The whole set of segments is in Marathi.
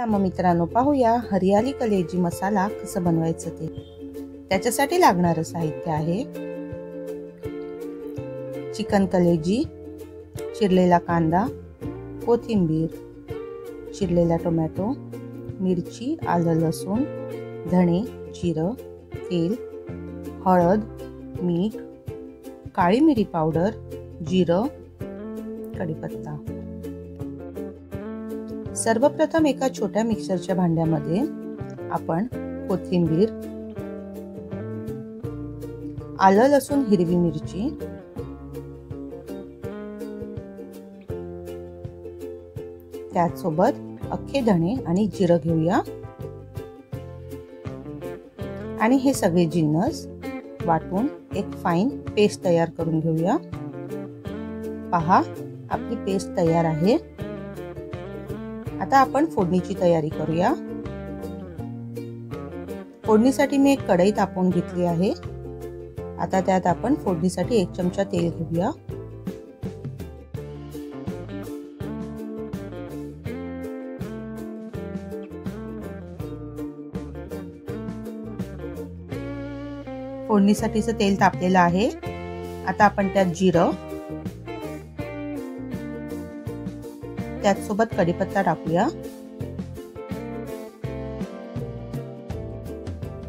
मग मित्रांनो, पाहूया हरियाली कलेजी मसाला कसं बनवायचं ते। त्याच्यासाठी लागणारं साहित्य आहे चिकन कलेजी, चिरलेला कांदा, कोथिंबीर, चिरलेला टोमॅटो, मिरची, आलं लसूण, धणे, जिरं, तेल, हळद, मीठ, काळी मिरी पावडर, जिरं, कढीपत्ता। सर्वप्रथम एका छोट्या मिक्सरच्या भांड्यामध्ये आपण कोथिंबीर, आलं लसूण, हिरवी मिरची, त्याचसोबत अख्खे धणे आणि जिरं घेऊया आणि हे सगळे जिन्नस वाटून एक फाईन पेस्ट तयार करून घेऊया। पहा, आपली पेस्ट तयार आहे। आता आपण फोडणीची तयारी करूया। फोडणीसाठी मी एक कढई तापवून घेतली आहे। आता त्यात आपण फोडणीसाठी 1 चमचा तेल घेऊया। फोडणीसाठीचं तेल तापलेलं आहे। आता आपण त्यात जिरं, त्याचसोबत कढीपत्ता टाकूया।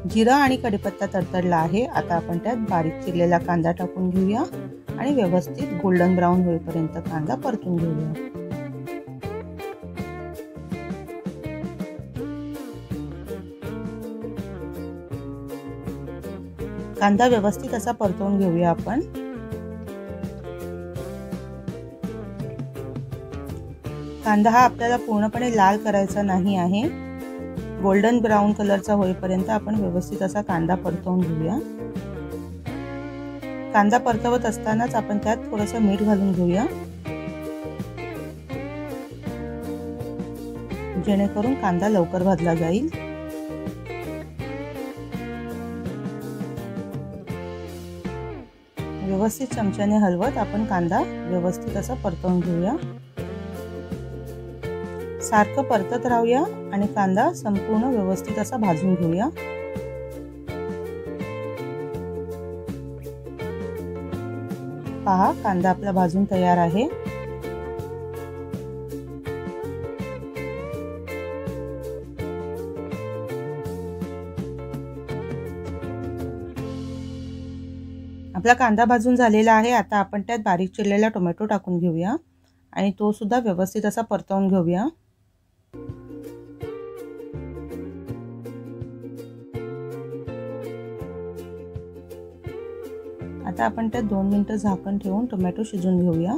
जिरं आणि कढीपत्ता तडतडला आहे। आता आपण त्यात बारीक चिरलेला कांदा टाकून घेऊया आणि व्यवस्थित गोल्डन ब्राऊन होईपर्यंत कांदा परतून घेऊया। कांदा व्यवस्थित असा परतवून घेऊया आपण। कांदा हा आपल्याला पूर्णपणे लाल करायचा नाही आहे। गोल्डन ब्राऊन कलरचा होईपर्यंत आपण व्यवस्थित असा कांदा परतवून घेऊया। कांदा परतवत असतानाच आपण त्यात थोडंसं मीठ घालून घेऊया, जेणेकरून कांदा लवकर भाजला जाईल। व्यवस्थित चमच्याने हलवत आपण कांदा व्यवस्थित असा परतवून घेऊया। सारखं परतत राहूया आणि कांदा संपूर्ण व्यवस्थित असा भाजून घेऊया। पहा, कांदा आपला भाजून तयार आहे। आपला कांदा भाजून झालेला आहे। आता आपण त्यात बारीक चिरलेला टोमॅटो टाकून घेऊया आणि तो सुद्धा व्यवस्थित असा परतवून घेऊया। आता आपण त्यात 2 मिनिटं झाकण ठेवून टोमॅटो शिजून घेऊया।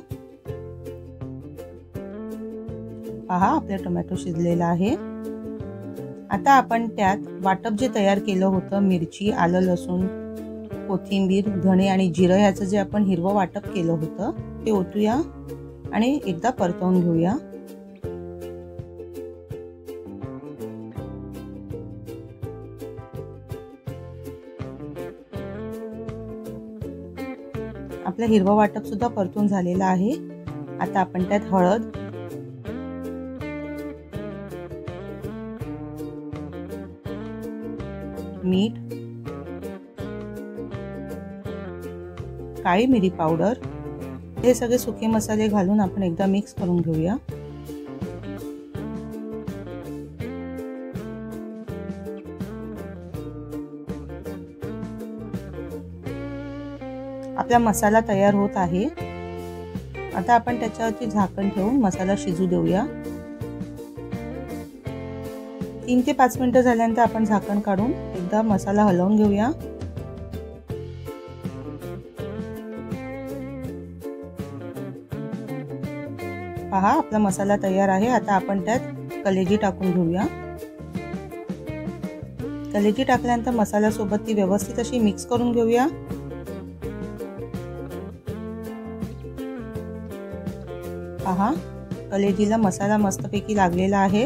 पहा, आपला टोमॅटो शिजलेला आहे। आता आपण त्यात वाटप जे तयार केलं होतं, मिरची, आलं लसूण, कोथिंबीर, धणे आणि जिरं ह्याचं जे आपण हिरवं वाटप केलं होतं ते ओतूया आणि एकदा परतवून घेऊया। आपलं हिरवं वाटप सुद्धा परतून झालेलं आहे। आता आपण त्यात हळद, मीठ, काळी मिरी पावडर, हे सगळे सुके मसाले घालून आपण एकदा मिक्स करून घेऊया। आपला मसाला तयार होत आहे। आता आपण त्याच्यावरती झाकण ठेवून मसाला शिजू देऊया। 3 ते 5 मिनिटं झाल्यानंतर आपण झाकण काढून एकदा मसाला हलवून घेऊया। पहा, आपला मसाला तयार आहे। आता आपण त्यात कलेजी टाकून घेऊया। कलेजी टाकल्यानंतर मसाल्यासोबत ती व्यवस्थित अशी मिक्स करून घेऊया। पहा, कलेजीला मसाला मस्तपैकी लागलेला आहे।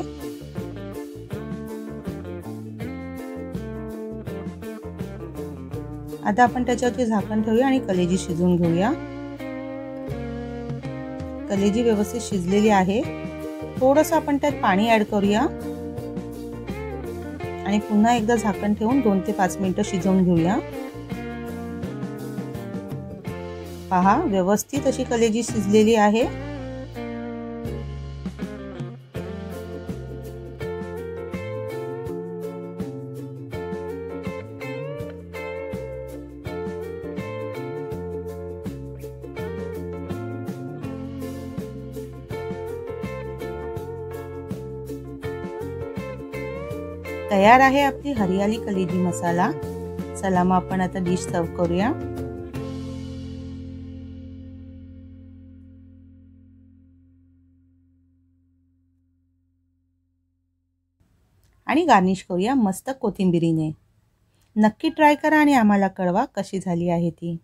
आता आपण त्याच्यावरती झाकण ठेवूया आणि कलेजी शिजवून घेऊया। कलेजी व्यवस्थित शिजलेली आहे। थोडंसं आपण त्यात पाणी ऍड करूया आणि पुन्हा एकदा झाकण ठेवून 2 ते 5 मिनिटं शिजवून घेऊया। पहा, व्यवस्थित अशी कलेजी शिजलेली आहे। तयार आहे आपली हरियाली कलेजी मसाला। चला मग आपण आता डिश सर्व करूया। आणि गार्निश करूया मस्त कोथिंबिरीने। नक्की ट्राय करा आणि आम्हाला कळवा कशी झाली आहे ती।